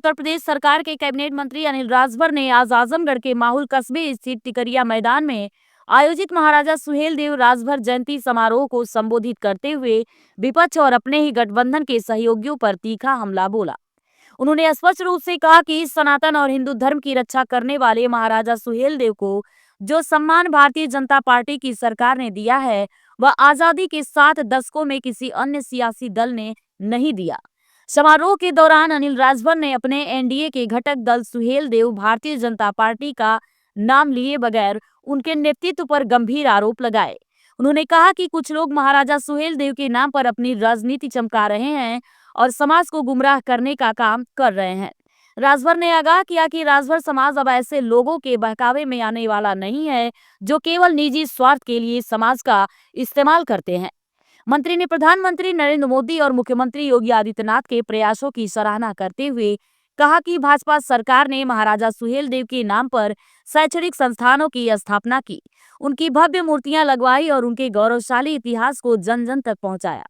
उत्तर प्रदेश सरकार के कैबिनेट मंत्री अनिल राजभर ने आज आजमगढ़ के माहुल कस्बे स्थित टिकरिया मैदान में आयोजित महाराजा सुहेलदेव राजभर जयंती समारोह को संबोधित करते हुए विपक्ष और अपने ही गठबंधन के सहयोगियों पर तीखा हमला बोला। उन्होंने स्पष्ट रूप से कहा कि सनातन और हिंदू धर्म की रक्षा करने वाले महाराजा सुहेलदेव को जो सम्मान भारतीय जनता पार्टी की सरकार ने दिया है, वह आजादी के 7 दशकों में किसी अन्य सियासी दल ने नहीं दिया। समारोह के दौरान अनिल राजभर ने अपने एनडीए के घटक दल सुहेलदेव भारतीय जनता पार्टी का नाम लिए बगैर उनके नेतृत्व पर गंभीर आरोप लगाए। उन्होंने कहा कि कुछ लोग महाराजा सुहेलदेव के नाम पर अपनी राजनीति चमका रहे हैं और समाज को गुमराह करने का काम कर रहे हैं। राजभर ने आगाह किया कि राजभर समाज अब ऐसे लोगों के बहकावे में आने वाला नहीं है जो केवल निजी स्वार्थ के लिए समाज का इस्तेमाल करते हैं। मंत्री ने प्रधानमंत्री नरेंद्र मोदी और मुख्यमंत्री योगी आदित्यनाथ के प्रयासों की सराहना करते हुए कहा कि भाजपा सरकार ने महाराजा सुहेलदेव के नाम पर शैक्षणिक संस्थानों की स्थापना की, उनकी भव्य मूर्तियां लगवाई और उनके गौरवशाली इतिहास को जन जन तक पहुंचाया।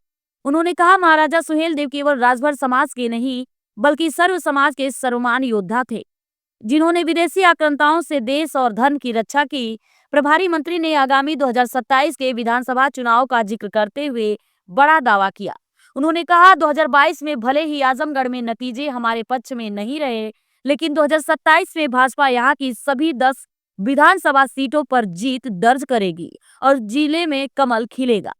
उन्होंने कहा, महाराजा सुहेलदेव केवल राजभर समाज के नहीं बल्कि सर्व समाज के सर्वमान्य योद्धा थे, जिन्होंने विदेशी आक्रांताओं से देश और धर्म की रक्षा की। प्रभारी मंत्री ने आगामी 2027 के विधानसभा चुनाव का जिक्र करते हुए बड़ा दावा किया। उन्होंने कहा, 2022 में भले ही आजमगढ़ में नतीजे हमारे पक्ष में नहीं रहे, लेकिन 2027 में भाजपा यहाँ की सभी 10 विधानसभा सीटों पर जीत दर्ज करेगी और जिले में कमल खिलेगा।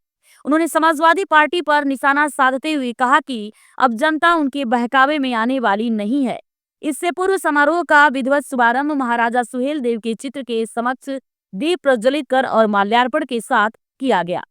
उन्होंने समाजवादी पार्टी पर निशाना साधते हुए कहा कि अब जनता उनके बहकावे में आने वाली नहीं है। इससे पूर्व समारोह का विधिवत शुभारंभ महाराजा सुहेलदेव के चित्र के समक्ष दीप प्रज्वलित कर और माल्यार्पण के साथ किया गया।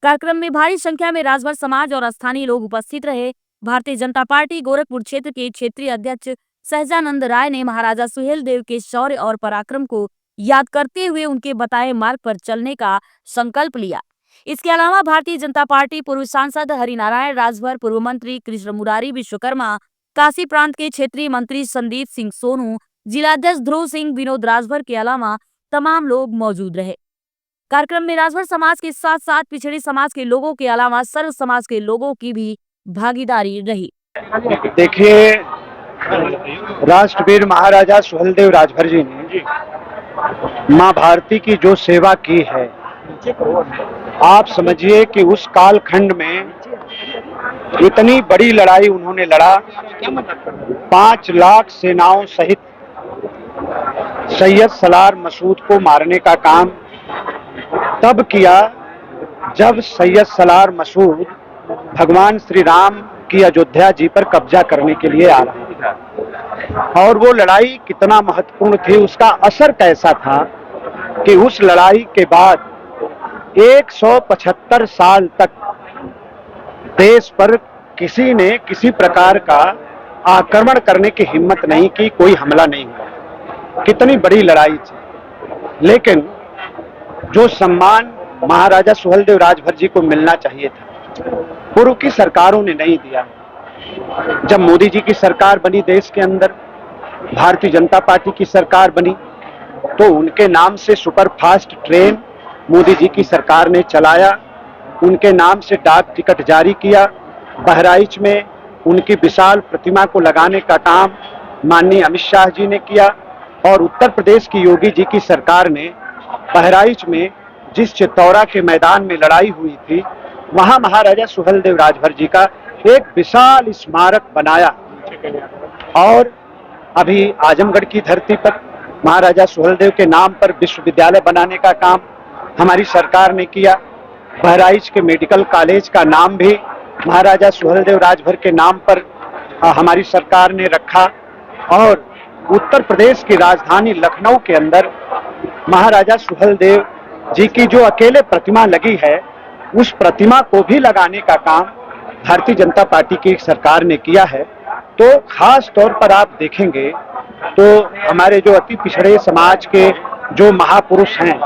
कार्यक्रम में भारी संख्या में राजभर समाज और स्थानीय लोग उपस्थित रहे। भारतीय जनता पार्टी गोरखपुर क्षेत्र के क्षेत्रीय अध्यक्ष सहजानंद राय ने महाराजा सुहेलदेव के शौर्य और पराक्रम को याद करते हुए उनके बताए मार्ग पर चलने का संकल्प लिया। इसके अलावा भारतीय जनता पार्टी पूर्व सांसद हरिनारायण राजभर, पूर्व मंत्री कृष्ण मुरारी विश्वकर्मा, काशी प्रांत के क्षेत्रीय मंत्री संदीप सिंह सोनू, जिलाध्यक्ष ध्रुव सिंह, विनोद राजभर के अलावा तमाम लोग मौजूद रहे। कार्यक्रम में राजभर समाज के साथ साथ पिछड़े समाज के लोगों के अलावा सर्व समाज के लोगों की भी भागीदारी रही। देखिए, राष्ट्रवीर महाराजा सुहेलदेव राजभर जी ने माँ भारती की जो सेवा की है, आप समझिए कि उस कालखंड में इतनी बड़ी लड़ाई उन्होंने लड़ा। 5 लाख सेनाओं सहित सैयद सलार मसूद को मारने का काम तब किया जब सैयद सलार मसूद भगवान श्री राम की अयोध्या जी पर कब्जा करने के लिए आ रहा था। और वो लड़ाई कितना महत्वपूर्ण थी, उसका असर कैसा था कि उस लड़ाई के बाद 175 साल तक देश पर किसी ने किसी प्रकार का आक्रमण करने की हिम्मत नहीं की, कोई हमला नहीं हुआ। कितनी बड़ी लड़ाई थी, लेकिन जो सम्मान महाराजा सुहेलदेव राजभर जी को मिलना चाहिए था, पूर्व की सरकारों ने नहीं दिया। जब मोदी जी की सरकार बनी, देश के अंदर भारतीय जनता पार्टी की सरकार बनी, तो उनके नाम से सुपरफास्ट ट्रेन मोदी जी की सरकार ने चलाया, उनके नाम से डाक टिकट जारी किया। बहराइच में उनकी विशाल प्रतिमा को लगाने का काम माननीय अमित शाह जी ने किया। और उत्तर प्रदेश की योगी जी की सरकार ने बहराइच में जिस चित्तौरा के मैदान में लड़ाई हुई थी, वहां महाराजा सुहेलदेव राजभर जी का एक विशाल स्मारक बनाया। और अभी आजमगढ़ की धरती पर महाराजा सुहेलदेव के नाम पर विश्वविद्यालय बनाने का काम हमारी सरकार ने किया। बहराइच के मेडिकल कॉलेज का नाम भी महाराजा सुहेलदेव राजभर के नाम पर हमारी सरकार ने रखा। और उत्तर प्रदेश की राजधानी लखनऊ के अंदर महाराजा सुहेलदेव जी की जो अकेले प्रतिमा लगी है, उस प्रतिमा को भी लगाने का काम भारतीय जनता पार्टी की सरकार ने किया है। तो खास तौर पर आप देखेंगे तो हमारे जो अति पिछड़े समाज के जो महापुरुष हैं,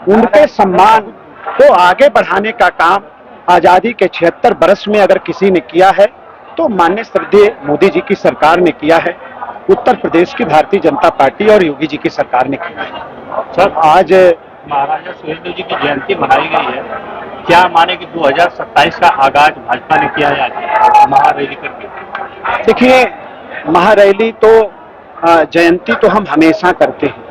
उनके सम्मान को आगे बढ़ाने का काम आजादी के 76 बरस में अगर किसी ने किया है तो माननीय श्रद्धेय मोदी जी की सरकार ने किया है, उत्तर प्रदेश की भारतीय जनता पार्टी और योगी जी की सरकार ने किया है। सर, आज महाराजा सुहेलदेव जी की जयंती मनाई गई है, क्या माने कि 2027 का आगाज भाजपा ने किया है महारैली करके? देखिए, महारैली तो जयंती तो हम हमेशा करते हैं।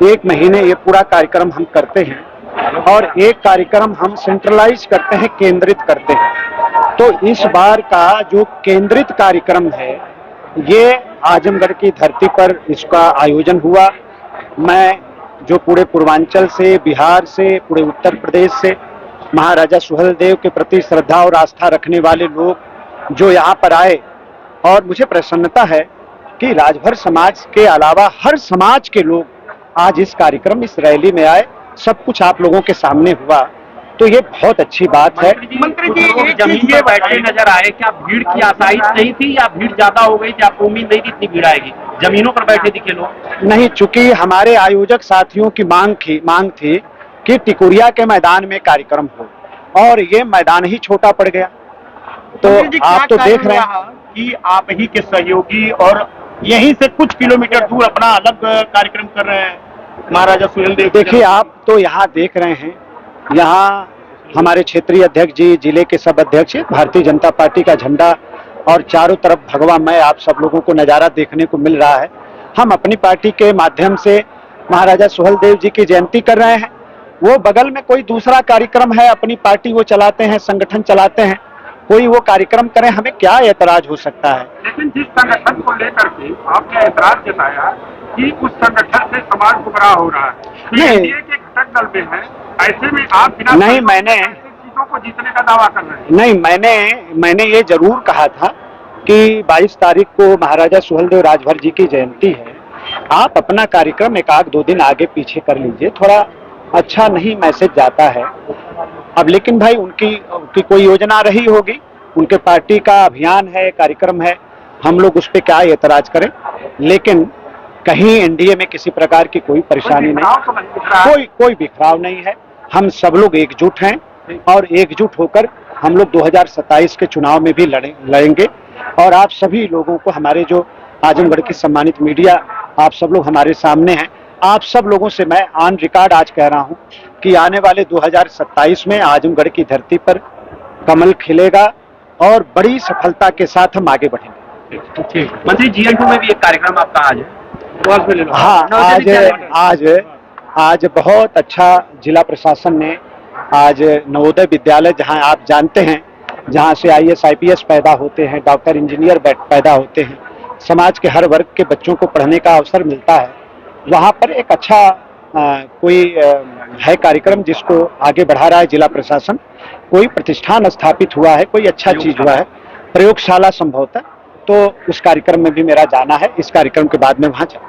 एक महीने ये पूरा कार्यक्रम हम करते हैं और एक कार्यक्रम हम सेंट्रलाइज करते हैं, केंद्रित करते हैं। तो इस बार का जो केंद्रित कार्यक्रम है ये आजमगढ़ की धरती पर इसका आयोजन हुआ। मैं जो पूरे पूर्वांचल से, बिहार से, पूरे उत्तर प्रदेश से महाराजा सुहेलदेव के प्रति श्रद्धा और आस्था रखने वाले लोग जो यहाँ पर आए, और मुझे प्रसन्नता है कि राजभर समाज के अलावा हर समाज के लोग आज इस कार्यक्रम, इस रैली में आए। सब कुछ आप लोगों के सामने हुआ, तो ये बहुत अच्छी बात है। मंत्री जी, एक जमीन पे बैठे नजर आए, क्या भीड़ की आसाइश नहीं थी या भीड़ ज्यादा हो गई थी? आपको उम्मीद नहीं थी इतनी भीड़ आएगी? जमीनों पर बैठे दिखे लोग? नहीं, चूंकि हमारे आयोजक साथियों की मांग थी कि टिकुरिया के मैदान में कार्यक्रम हो, और ये मैदान ही छोटा पड़ गया। तो आप तो देख रहे हैं कि आप ही के सहयोगी और यहीं से कुछ किलोमीटर दूर अपना अलग कार्यक्रम कर रहे हैं महाराजा सुहेलदेव। देखिए, आप तो यहाँ देख रहे हैं, यहाँ हमारे क्षेत्रीय अध्यक्ष जी, जिले के सब अध्यक्ष, भारतीय जनता पार्टी का झंडा और चारों तरफ भगवामय आप सब लोगों को नजारा देखने को मिल रहा है। हम अपनी पार्टी के माध्यम से महाराजा सुहेलदेव जी की जयंती कर रहे हैं। वो बगल में कोई दूसरा कार्यक्रम है, अपनी पार्टी वो चलाते हैं, संगठन चलाते हैं, कोई वो कार्यक्रम करें, हमें क्या एतराज हो सकता है। लेकिन जिस संगठन को लेकर के आपने ऐतराज जताया कि उस संगठन से समाज गुमराह हो रहा है, नहीं। एनडीए के घटक दल में है, ऐसे में आप बिना नहीं, मैंने सीटों को जीतने का दावा कर रहे हैं। नहीं, मैंने ये जरूर कहा था कि 22 तारीख को महाराजा सुहेलदेव राजभर जी की जयंती है। आप अपना कार्यक्रम एक आध 2 दिन आगे पीछे कर लीजिए, थोड़ा अच्छा नहीं मैसेज जाता है। अब लेकिन भाई उनकी कोई योजना रही होगी, उनके पार्टी का अभियान है, कार्यक्रम है, हम लोग उस पर क्या एतराज करें। लेकिन कहीं एनडीए में किसी प्रकार की कोई परेशानी नहीं, कोई बिखराव नहीं है। हम सब लोग एकजुट हैं और एकजुट होकर हम लोग 2027 के चुनाव में भी लड़ेंगे। और आप सभी लोगों को, हमारे जो आजमगढ़ की सम्मानित मीडिया, आप सब लोग हमारे सामने हैं, आप सब लोगों से मैं ऑन रिकॉर्ड आज कह रहा हूं कि आने वाले 2027 में आजमगढ़ की धरती पर कमल खिलेगा और बड़ी सफलता के साथ हम आगे बढ़ेंगे। मंत्री, GN2 में भी एक कार्यक्रम आपका आज है। हाँ, आज बहुत अच्छा जिला प्रशासन ने आज नवोदय विद्यालय, जहां आप जानते हैं जहां से IAS IPS पैदा होते हैं, डॉक्टर इंजीनियर पैदा होते हैं, समाज के हर वर्ग के बच्चों को पढ़ने का अवसर मिलता है, वहां पर एक अच्छा है कार्यक्रम जिसको आगे बढ़ा रहा है जिला प्रशासन। कोई प्रतिष्ठान स्थापित हुआ है, कोई अच्छा चीज हुआ है, प्रयोगशाला संभवतः, तो उस कार्यक्रम में भी मेरा जाना है। इस कार्यक्रम के बाद में वहां जाऊँ।